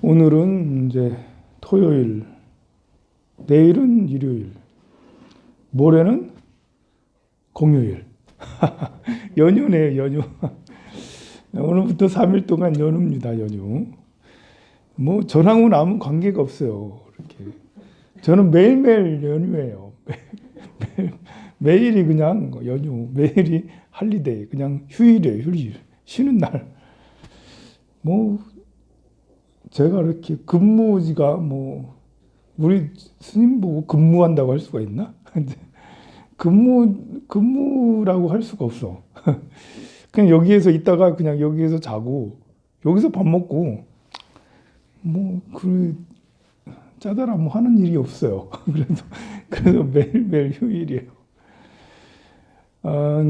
오늘은 이제 토요일, 내일은 일요일, 모레는 공휴일. 연휴네요, 연휴. 오늘부터 3일 동안 연휴입니다, 연휴. 뭐, 저랑은 아무 관계가 없어요. 이렇게. 저는 매일매일 연휴예요. 매일이 그냥 연휴, 매일이 할리데이, 그냥 휴일이에요, 휴일. 쉬는 날. 뭐, 제가 이렇게 근무지가 뭐, 우리 스님 보고 근무한다고 할 수가 있나? 근무라고 할 수가 없어. 그냥 여기에서 있다가 그냥 여기에서 자고, 여기서 밥 먹고, 뭐, 짜다라 뭐 하는 일이 없어요. 그래서 매일매일 휴일이에요.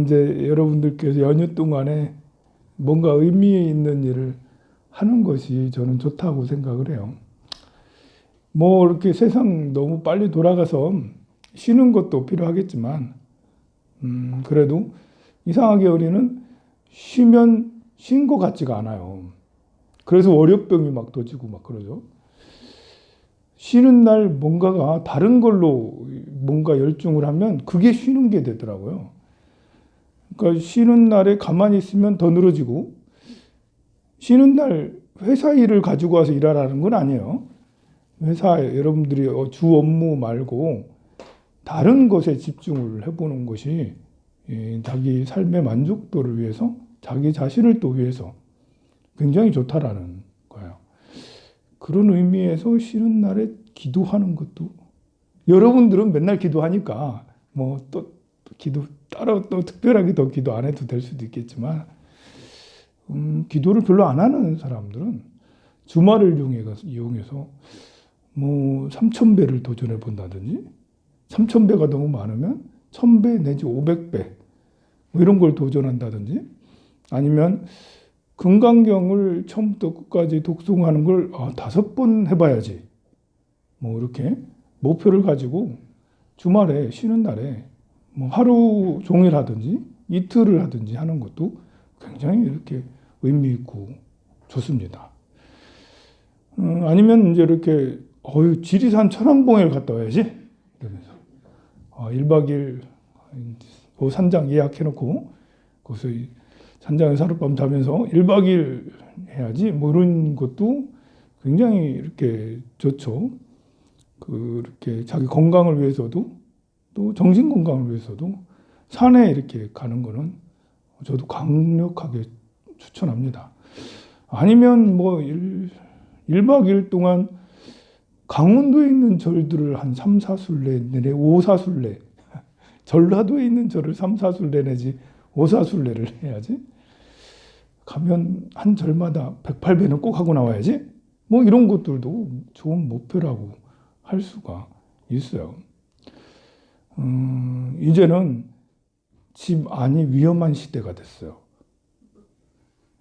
이제 여러분들께서 연휴 동안에 뭔가 의미 있는 일을 하는 것이 저는 좋다고 생각을 해요. 뭐 이렇게 세상 너무 빨리 돌아가서 쉬는 것도 필요하겠지만, 그래도 이상하게 우리는 쉬면 쉰 것 같지가 않아요. 그래서 월요병이 막 터지고 막 그러죠. 쉬는 날 뭔가가 다른 걸로 뭔가 열중을 하면 그게 쉬는 게 되더라고요. 그러니까 쉬는 날에 가만히 있으면 더 늘어지고, 쉬는 날 회사 일을 가지고 와서 일하라는 건 아니에요. 회사 여러분들이 주 업무 말고 다른 것에 집중을 해보는 것이 자기 삶의 만족도를 위해서, 자기 자신을 또 위해서 굉장히 좋다라는 거예요. 그런 의미에서 쉬는 날에 기도하는 것도, 여러분들은 맨날 기도하니까 뭐 또 기도 따로 또 특별하게 더 기도 안 해도 될 수도 있겠지만, 기도를 별로 안 하는 사람들은 주말을 이용해서 뭐 3,000배를 도전해 본다든지, 3,000배가 너무 많으면 1,000배 내지 500배 뭐 이런 걸 도전한다든지, 아니면 금강경을 처음부터 끝까지 독송하는 걸 5번 해봐야지, 뭐 이렇게 목표를 가지고 주말에 쉬는 날에 뭐 하루 종일 하든지 이틀을 하든지 하는 것도 굉장히 이렇게 의미 있고 좋습니다. 아니면 이제 이렇게 지리산 천왕봉에 갔다 와야지 이러면서 1박 2일 산장 예약해놓고 거기서 산장에서 하룻밤 자면서 1박 2일 해야지 뭐 이런 것도 굉장히 이렇게 좋죠. 그렇게 자기 건강을 위해서도 또 정신 건강을 위해서도 산에 이렇게 가는 거는 저도 강력하게 추천합니다. 아니면 뭐 1박 2일 동안 강원도에 있는 절들을 한 3, 4순례 내내 5, 4순례, 전라도에 있는 절을 3, 4순례 내지 5, 4순례를 해야지, 가면 한 절마다 108배는 꼭 하고 나와야지, 뭐 이런 것들도 좋은 목표라고 할 수가 있어요. 이제는 집 안이 위험한 시대가 됐어요.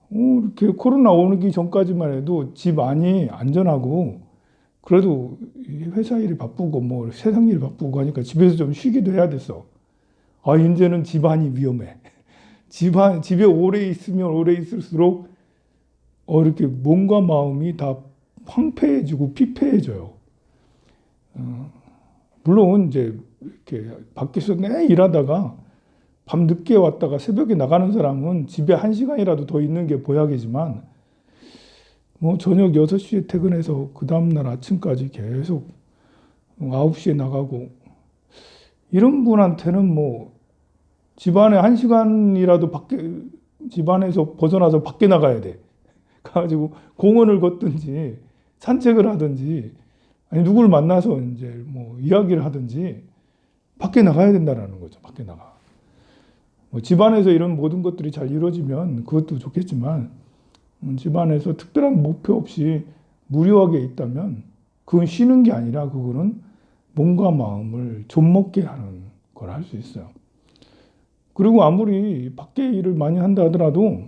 이렇게 코로나 오기 전까지만 해도 집 안이 안전하고, 그래도 회사 일이 바쁘고 뭐 세상 일이 바쁘고 하니까 집에서 좀 쉬기도 해야 됐어. 이제는 집 안이 위험해. 집에 오래 있으면 오래 있을수록 이렇게 몸과 마음이 다 황폐해지고 피폐해져요. 물론 이제 이렇게 밖에서 내 일하다가 밤 늦게 왔다가 새벽에 나가는 사람은 집에 1시간이라도 더 있는 게 보약이지만, 뭐 저녁 6시에 퇴근해서 그 다음날 아침까지 계속 9시에 나가고, 이런 분한테는 뭐 집안에 1시간이라도 집안에서 벗어나서 밖에 나가야 돼. 가가지고 공원을 걷든지 산책을 하든지, 아니 누구를 만나서 이제 뭐 이야기를 하든지 밖에 나가야 된다는 거죠. 밖에 나가. 뭐 집안에서 이런 모든 것들이 잘 이루어지면 그것도 좋겠지만, 집안에서 특별한 목표 없이 무료하게 있다면 그건 쉬는 게 아니라 그거는 몸과 마음을 좀먹게 하는 걸 할 수 있어요. 그리고 아무리 밖에 일을 많이 한다 하더라도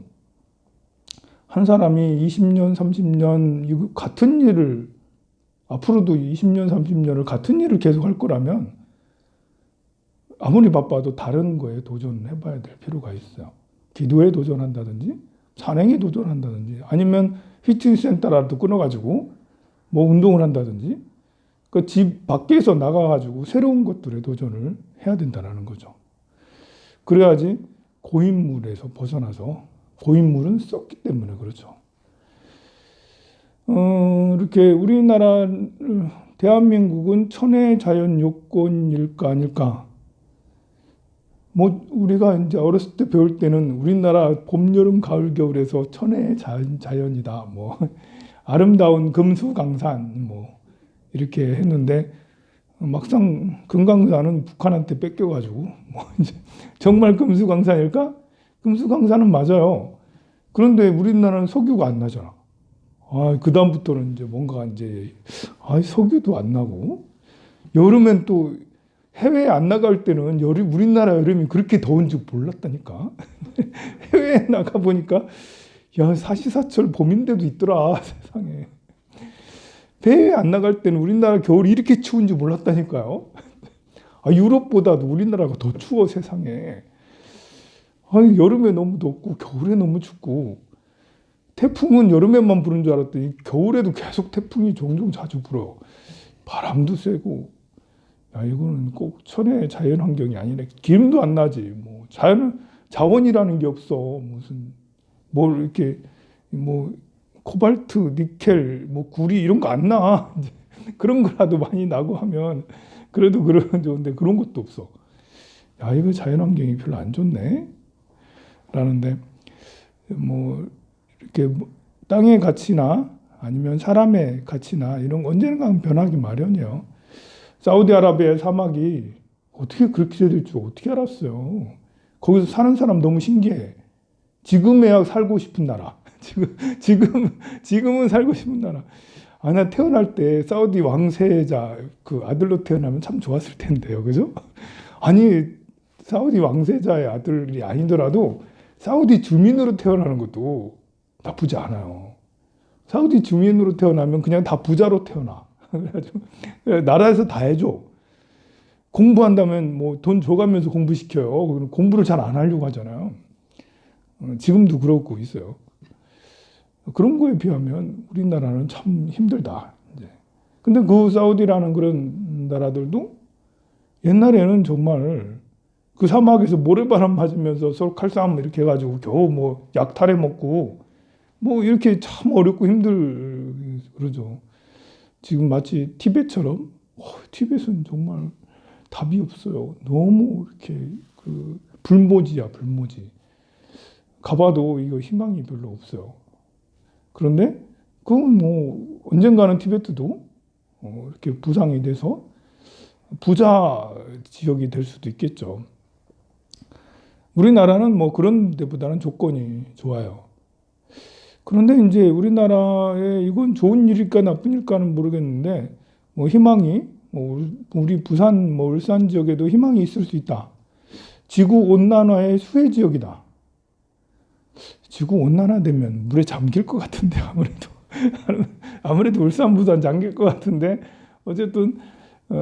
한 사람이 20년, 30년 같은 일을, 앞으로도 20년, 30년을 같은 일을 계속 할 거라면 아무리 바빠도 다른 거에 도전해 봐야 될 필요가 있어요. 기도에 도전한다든지 산행에 도전한다든지, 아니면 히팅 센터라도 끊어가지고 뭐 운동을 한다든지 그 집 밖에서 나가가지고 새로운 것들에 도전을 해야 된다는 거죠. 그래야지 고인물에서 벗어나서 고인물은 썼기 때문에 그렇죠. 이렇게 우리나라 대한민국은 천혜 자연 요건일까 아닐까? 뭐 우리가 이제 어렸을 때 배울 때는 우리나라 봄, 여름, 가을, 겨울에서 천혜의 자연이다. 뭐 아름다운 금수강산 뭐 이렇게 했는데 막상 금강산은 북한한테 뺏겨가지고 뭐 이제 정말 금수강산일까? 금수강산은 맞아요. 그런데 우리나라는 석유가 안 나잖아. 그 다음부터는 이제 뭔가 이제 석유도 안 나고 여름엔 또 해외에 안 나갈 때는 우리나라 여름이 그렇게 더운 줄 몰랐다니까. 해외에 나가 보니까 야 사시사철 봄인데도 있더라 세상에. 해외에 안 나갈 때는 우리나라 겨울이 이렇게 추운 줄 몰랐다니까요. 유럽보다도 우리나라가 더 추워 세상에. 여름에 너무 덥고 겨울에 너무 춥고 태풍은 여름에만 부는 줄 알았더니 겨울에도 계속 태풍이 종종 자주 불어. 바람도 세고. 이거는 꼭 천혜의 자연 환경이 아니네. 기름도 안 나지. 뭐 자원이라는 게 없어. 무슨 뭘 이렇게 뭐 코발트, 니켈, 뭐 구리 이런 거 안 나. 그런 거라도 많이 나고 하면 그래도 그러면 좋은데 그런 것도 없어. 이거 자연 환경이 별로 안 좋네. 라는데 뭐 이렇게 땅의 가치나 아니면 사람의 가치나 이런 거 언젠가 변하기 마련이에요. 사우디아라비아의 사막이 어떻게 그렇게 될 줄 어떻게 알았어요. 거기서 사는 사람 너무 신기해. 지금에야 살고 싶은 나라. 지금은 살고 싶은 나라. 나 태어날 때 사우디 왕세자 그 아들로 태어나면 참 좋았을 텐데요. 그죠? 아니, 사우디 왕세자의 아들이 아니더라도 사우디 주민으로 태어나는 것도 나쁘지 않아요. 사우디 주민으로 태어나면 그냥 다 부자로 태어나. 그래가지고 나라에서 다 해줘. 공부한다면 뭐 돈 줘가면서 공부시켜요. 공부를 잘 안 하려고 하잖아요. 지금도 그러고 있어요. 그런 거에 비하면 우리나라는 참 힘들다. 이제. 근데 그 사우디라는 그런 나라들도 옛날에는 정말 그 사막에서 모래바람 맞으면서 서로 칼싸움 이렇게 해가지고 겨우 뭐 약탈해 먹고 뭐 이렇게 참 어렵고 그러죠. 지금 마치 티벳처럼 티벳은 정말 답이 없어요. 너무 이렇게 그 불모지야 불모지. 가봐도 이거 희망이 별로 없어요. 그런데 그건 뭐 언젠가는 티베트도 이렇게 부상이 돼서 부자 지역이 될 수도 있겠죠. 우리나라는 뭐 그런 데보다는 조건이 좋아요. 그런데 이제 우리나라에 이건 좋은 일일까 나쁜 일까는 모르겠는데 뭐 희망이 뭐 우리 부산 뭐 울산 지역에도 희망이 있을 수 있다. 지구 온난화의 수혜 지역이다. 지구 온난화되면 물에 잠길 것 같은데 아무래도 울산 부산 잠길 것 같은데 어쨌든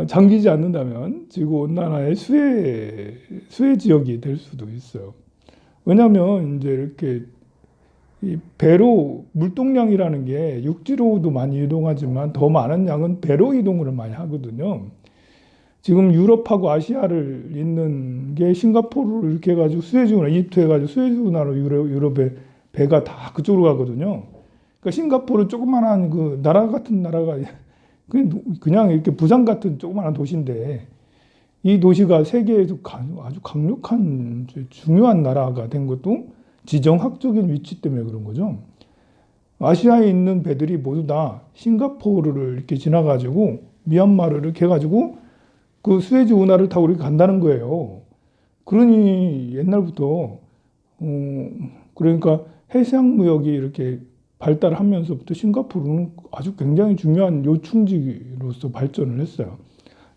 잠기지 않는다면 지구 온난화의 수혜 지역이 될 수도 있어요. 왜냐하면 이제 이렇게 이 배로 물동량이라는 게 육지로도 많이 이동하지만 더 많은 양은 배로 이동을 많이 하거든요. 지금 유럽하고 아시아를 잇는 게 싱가포르를 이렇게 해가지고 수에즈운하, 이집트 해가지고 수에즈운하로 유럽의 배가 다 그쪽으로 가거든요. 그러니까 싱가포르 조그만한 그 나라 같은 나라가 그냥 이렇게 부산 같은 조그만한 도시인데 이 도시가 세계에서 아주 강력한 중요한 나라가 된 것도 지정학적인 위치 때문에 그런 거죠. 아시아에 있는 배들이 모두 다 싱가포르를 이렇게 지나가지고 미얀마를 이렇게 해가지고 그 수에즈 운하를 타고 이렇게 간다는 거예요. 그러니 옛날부터 그러니까 해상무역이 이렇게 발달하면서부터 싱가포르는 아주 굉장히 중요한 요충지로서 발전을 했어요.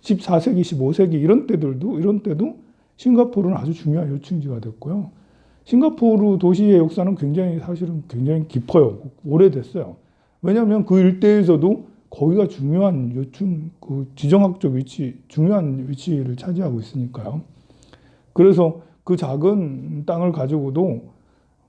14세기, 15세기 이런 때도 싱가포르는 아주 중요한 요충지가 됐고요. 싱가포르 도시의 역사는 사실은 굉장히 깊어요. 오래됐어요. 왜냐하면 그 일대에서도 거기가 중요한 그 지정학적 중요한 위치를 차지하고 있으니까요. 그래서 그 작은 땅을 가지고도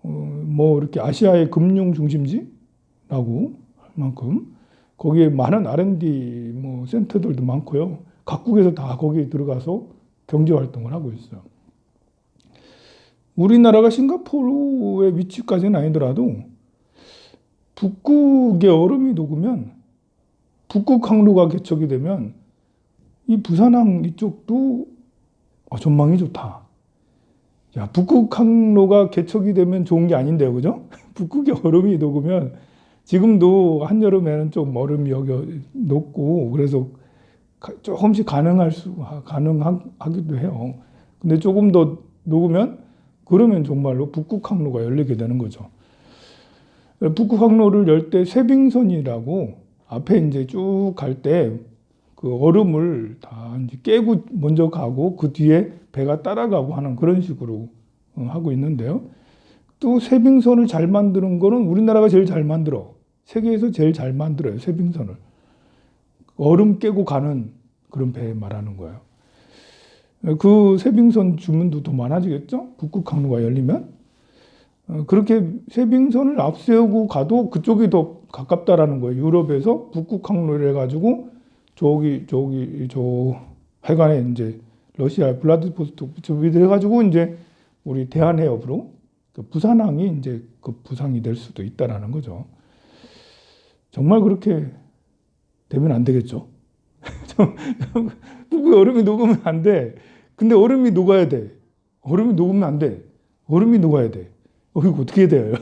뭐 이렇게 아시아의 금융 중심지라고 할 만큼 거기에 많은 R&D 뭐 센터들도 많고요. 각국에서 다 거기에 들어가서 경제 활동을 하고 있어요. 우리나라가 싱가포르의 위치까지는 아니더라도 북극의 얼음이 녹으면 북극 항로가 개척이 되면 이 부산항 이쪽도 전망이 좋다. 야, 북극 항로가 개척이 되면 좋은 게 아닌데요, 그죠? 북극의 얼음이 녹으면 지금도 한여름에는 좀 얼음이 여기 녹고 그래서 조금씩 가능하기도 해요. 근데 조금 더 녹으면 그러면 정말로 북극 항로가 열리게 되는 거죠. 북극 항로를 열 때 쇠빙선이라고 앞에 이제 쭉 갈 때 그 얼음을 다 이제 깨고 먼저 가고 그 뒤에 배가 따라가고 하는 그런 식으로 하고 있는데요. 또 쇠빙선을 잘 만드는 거는 우리나라가 제일 잘 만들어. 세계에서 제일 잘 만들어요, 쇠빙선을. 얼음 깨고 가는 그런 배 말하는 거예요. 그 쇠빙선 주문도 더 많아지겠죠? 북극 항로가 열리면. 그렇게 쇠빙선을 앞세우고 가도 그쪽이 더 가깝다라는 거예요. 유럽에서 북극 항로를 해가지고 하여간에 이제 러시아 블라디보스토크 저기 해가지고 이제 우리 대한해협으로 그 부산항이 이제 그 부상이 될 수도 있다라는 거죠. 정말 그렇게 되면 안 되겠죠. 북극 얼음이 녹으면 안 돼. 근데 얼음이 녹아야 돼. 얼음이 녹으면 안 돼. 얼음이 녹아야 돼. 이거 어떻게 돼요?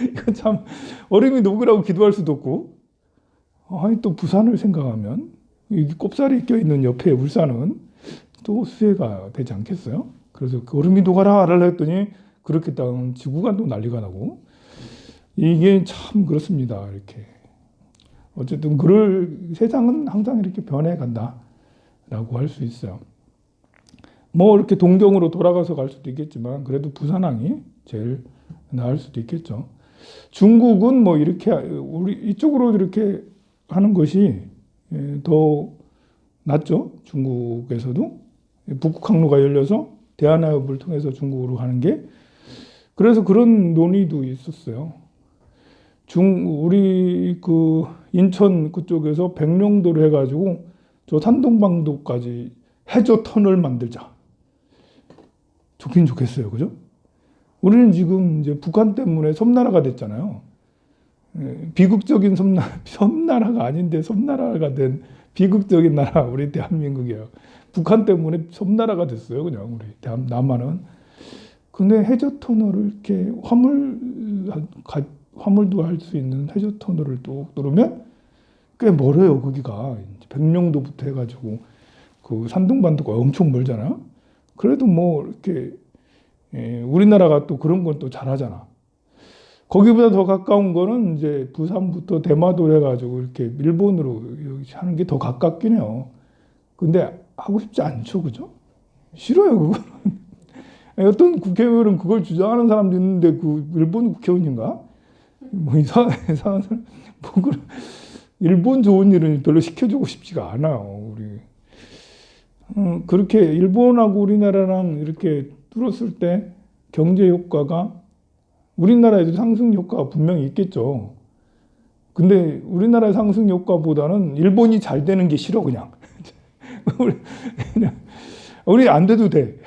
이거 참 얼음이 녹으라고 기도할 수도 없고. 아니 또 부산을 생각하면 이 꼽살이 껴있는 옆에 울산은 또 수해가 되지 않겠어요? 그래서 그 얼음이 녹아라 하려고 했더니 그렇게 땅 지구가 또 난리가 나고 이게 참 그렇습니다. 이렇게 어쨌든 세상은 항상 이렇게 변해간다라고 할 수 있어요. 뭐 이렇게 동경으로 돌아가서 갈 수도 있겠지만 그래도 부산항이 제일 나을 수도 있겠죠. 중국은 뭐 이렇게 우리 이쪽으로 이렇게 하는 것이 더 낫죠. 중국에서도 북극 항로가 열려서 대한해협을 통해서 중국으로 가는 게 그래서 그런 논의도 있었어요. 우리 그 인천 그쪽에서 백령도를 해가지고 저 산동방도까지 해저 터널 만들자. 좋긴 좋겠어요, 그죠? 우리는 지금 이제 북한 때문에 섬나라가 됐잖아요. 비극적인 섬나라가 아닌데 섬나라가 된 비극적인 나라 우리 대한민국이에요. 북한 때문에 섬나라가 됐어요, 그냥 우리 남한은. 근데 해저 터널을 이렇게 화물도 할 수 있는 해저 터널을 또 뚫으면 꽤 멀어요, 거기가. 백령도부터 해가지고 그 산둥반도가 엄청 멀잖아요. 그래도 뭐 이렇게 우리나라가 또 그런 건 또 잘하잖아. 거기보다 더 가까운 거는 이제 부산부터 대마도 해가지고 이렇게 일본으로 하는 게 더 가깝긴 해요. 근데 하고 싶지 않죠, 그죠? 싫어요, 그거는. 어떤 국회의원은 그걸 주장하는 사람도 있는데 그 일본 국회의원인가? 뭐 이상한 사람, 뭐 일본 좋은 일은 별로 시켜주고 싶지가 않아요, 우리. 그렇게 일본하고 우리나라랑 이렇게 뚫었을 때 경제 효과가 우리나라에도 상승 효과가 분명히 있겠죠. 근데 우리나라의 상승 효과보다는 일본이 잘 되는 게 싫어, 그냥. 우리 안 돼도 돼.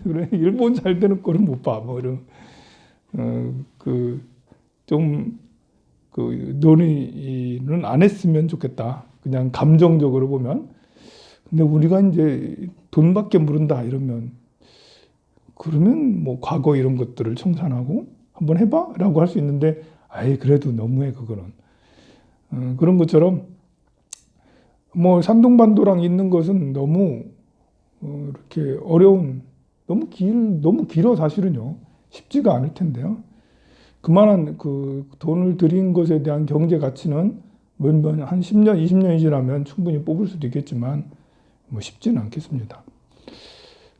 그래. 일본 잘 되는 거는 못 봐. 뭐 이런, 논의는 안 했으면 좋겠다. 그냥 감정적으로 보면. 근데 우리가 이제 돈밖에 모른다 이러면, 그러면 뭐 과거 이런 것들을 청산하고 한번 해봐? 라고 할 수 있는데, 그래도 너무해, 그거는. 그런 것처럼, 뭐, 산둥반도랑 있는 것은 너무, 이렇게 너무 길어, 사실은요. 쉽지가 않을 텐데요. 그만한 그 돈을 들인 것에 대한 경제 가치는 한 10년, 20년이 지나면 충분히 뽑을 수도 있겠지만, 뭐 쉽지는 않겠습니다.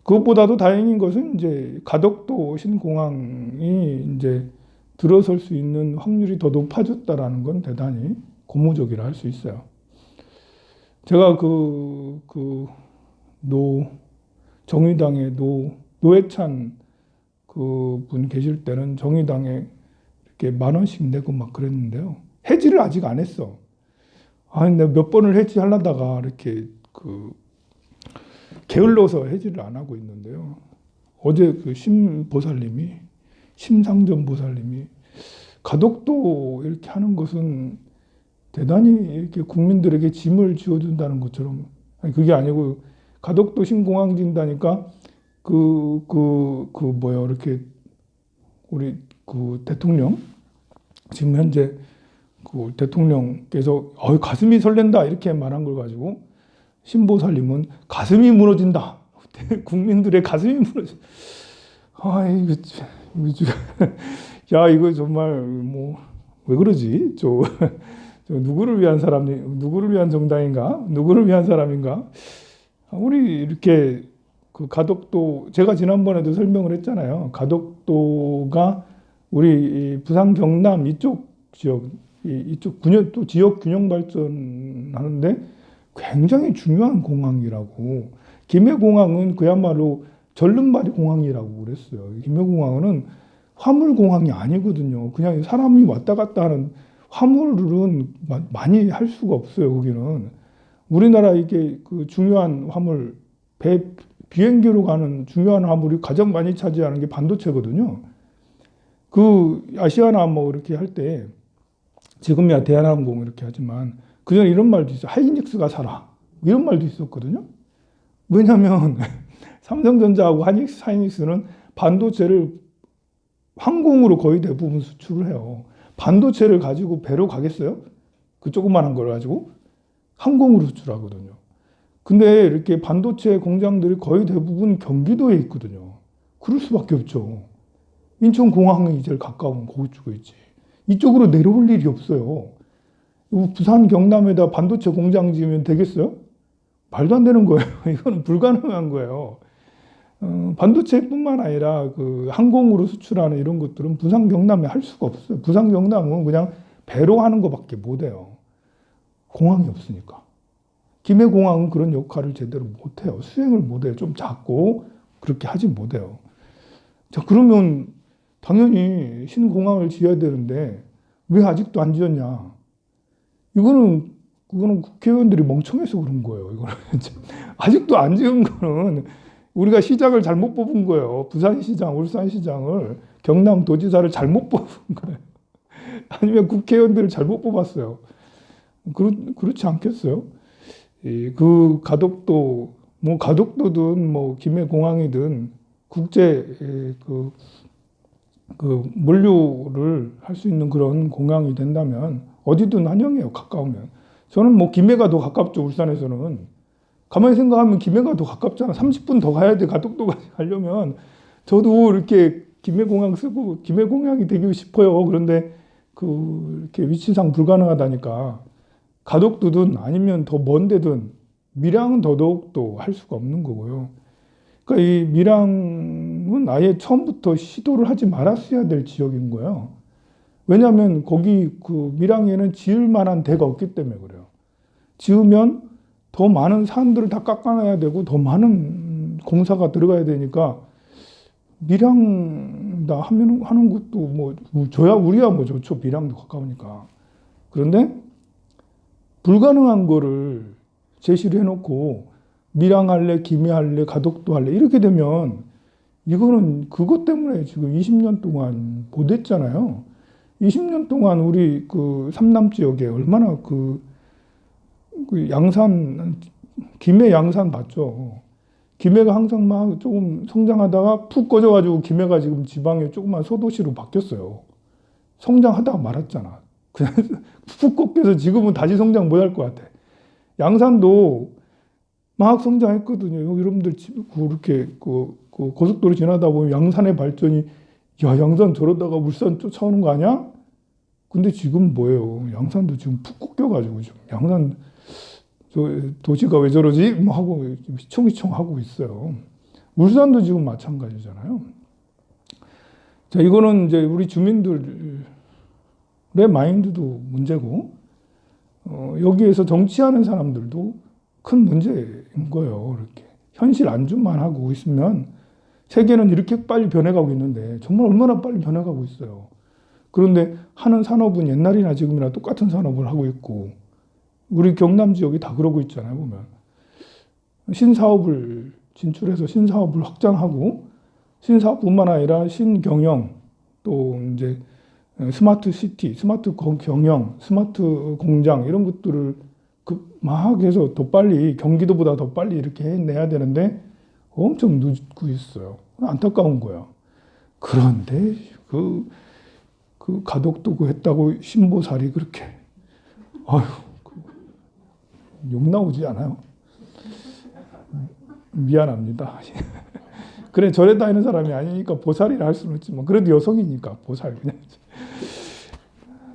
그것보다도 다행인 것은 이제 가덕도 신공항이 이제 들어설 수 있는 확률이 더 높아졌다라는 건 대단히 고무적이라 할 수 있어요. 제가 정의당의 노회찬 그 분 계실 때는 정의당에 이렇게 10,000원씩 내고 막 그랬는데요. 해지를 아직 안 했어. 아니, 내가 몇 번을 해지하려다가 이렇게 게을러서 해지를 안 하고 있는데요. 어제 그 심상전 보살님이 가덕도 이렇게 하는 것은 대단히 이렇게 국민들에게 짐을 지어준다는 것처럼, 아니, 그게 아니고 가덕도 신공항 진다니까 이렇게 우리 대통령, 지금 현재 대통령께서 가슴이 설렌다 이렇게 말한 걸 가지고 신보살님은 가슴이 무너진다. 국민들의 가슴이 무너진다. 야, 이거 정말 왜 그러지? 저 누구를 위한 누구를 위한 정당인가? 누구를 위한 사람인가? 우리 이렇게 가덕도, 제가 지난번에도 설명을 했잖아요. 가덕도가 우리 부산 경남 이쪽 지역, 이쪽 또 지역 균형 발전하는데 굉장히 중요한 공항이라고. 김해공항은 그야말로 절름발이 공항이라고 그랬어요. 김해공항은 화물 공항이 아니거든요. 그냥 사람이 왔다 갔다 하는, 화물은 많이 할 수가 없어요. 거기는 우리나라 이게 중요한 화물, 비행기로 가는 중요한 화물이 가장 많이 차지하는 게 반도체거든요. 아시아나 이렇게 할 때, 지금이야 대한항공 이렇게 하지만 그전에 이런 말도 있어요. 하이닉스가 살아, 이런 말도 있었거든요. 왜냐하면 삼성전자하고 하이닉스는 반도체를 항공으로 거의 대부분 수출을 해요. 반도체를 가지고 배로 가겠어요? 그 조그만한 걸 가지고 항공으로 수출하거든요. 근데 이렇게 반도체 공장들이 거의 대부분 경기도에 있거든요. 그럴 수밖에 없죠. 인천공항이 제일 가까운 거기 쪽에 있지. 이쪽으로 내려올 일이 없어요. 부산 경남에다 반도체 공장 지으면 되겠어요? 말도 안 되는 거예요. 이거는 불가능한 거예요. 반도체뿐만 아니라 항공으로 수출하는 이런 것들은 부산 경남에 할 수가 없어요. 부산 경남은 그냥 배로 하는 것밖에 못 해요. 공항이 없으니까. 김해공항은 그런 역할을 제대로 못 해요. 수행을 못 해요. 좀 작고 그렇게 하지 못해요. 자, 그러면 당연히 신공항을 지어야 되는데 왜 아직도 안 지었냐? 그거는 국회의원들이 멍청해서 그런 거예요. 이거는 아직도 안 지은 거는 우리가 시장을 잘못 뽑은 거예요. 부산시장, 울산시장을, 경남도지사를 잘못 뽑은 거예요. 아니면 국회의원들을 잘못 뽑았어요. 그렇지 않겠어요? 가덕도, 가덕도든 김해공항이든 국제 물류를 할 수 있는 그런 공항이 된다면 어디든 환영해요. 가까우면. 저는 김해가 더 가깝죠. 울산에서는. 가만히 생각하면 김해가 더 가깝잖아. 30분 더 가야 돼. 가덕도까지 가려면. 저도 이렇게 김해공항 쓰고 김해공항이 되고 싶어요. 그런데 이렇게 위치상 불가능하다니까. 가덕도든 아니면 더 먼 데든 밀양은 더더욱도 할 수가 없는 거고요. 그러니까 이 밀양은 아예 처음부터 시도를 하지 말았어야 될 지역인 거예요. 왜냐하면 거기 밀양에는 지을 만한 데가 없기 때문에 그래요. 지으면 더 많은 산들을 다 깎아놔야 되고 더 많은 공사가 들어가야 되니까 밀양다 하는 것도 우리야 좋죠. 밀양도 가까우니까. 그런데 불가능한 거를 제시를 해놓고 밀양 할래, 김해 할래, 가덕도 할래 이렇게 되면 이거는 그것 때문에 지금 20년 동안 못했잖아요. 20년 동안 우리 삼남 지역에 얼마나 양산, 김해 양산 봤죠. 김해가 항상 막 조금 성장하다가 푹 꺼져가지고 김해가 지금 지방의 조그만 소도시로 바뀌었어요. 성장하다가 말았잖아. 그냥 푹 꺾여서 지금은 다시 성장 못 할 것 같아. 양산도 막 성장했거든요. 여러분들 그렇게 고속도로 지나다 보면 양산의 발전이, 야, 양산 저러다가 울산 쫓아오는 거 아니야? 근데 지금 뭐예요? 양산도 지금 푹 꺾여가지고 지금 양산 도시가 왜 저러지? 하고 휘청휘청 하고 있어요. 울산도 지금 마찬가지잖아요. 자, 이거는 이제 우리 주민들의 마인드도 문제고, 여기에서 정치하는 사람들도 큰 문제인 거예요. 이렇게 현실 안주만 하고 있으면 세계는 이렇게 빨리 변해가고 있는데 정말 얼마나 빨리 변해가고 있어요. 그런데 하는 산업은 옛날이나 지금이나 똑같은 산업을 하고 있고, 우리 경남 지역이 다 그러고 있잖아요, 보면. 신사업을 진출해서 신사업을 확장하고, 신사업뿐만 아니라 신경영, 또 이제 스마트 시티, 스마트 경영, 스마트 공장 이런 것들을 막 해서 더 빨리 경기도보다 더 빨리 이렇게 해내야 되는데 엄청 늦고 있어요. 안타까운 거야. 그런데 그 가덕도구 했다고 신보살이 그렇게 아유 욕 나오지 않아요? 미안합니다. 그래 절에 다니는 사람이 아니니까 보살이라 할 수는 있지만 그래도 여성이니까 보살 그냥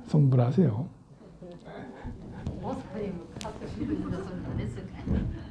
성불하세요. 보살이 뭐 하고 싶은 것은 안 했을까요?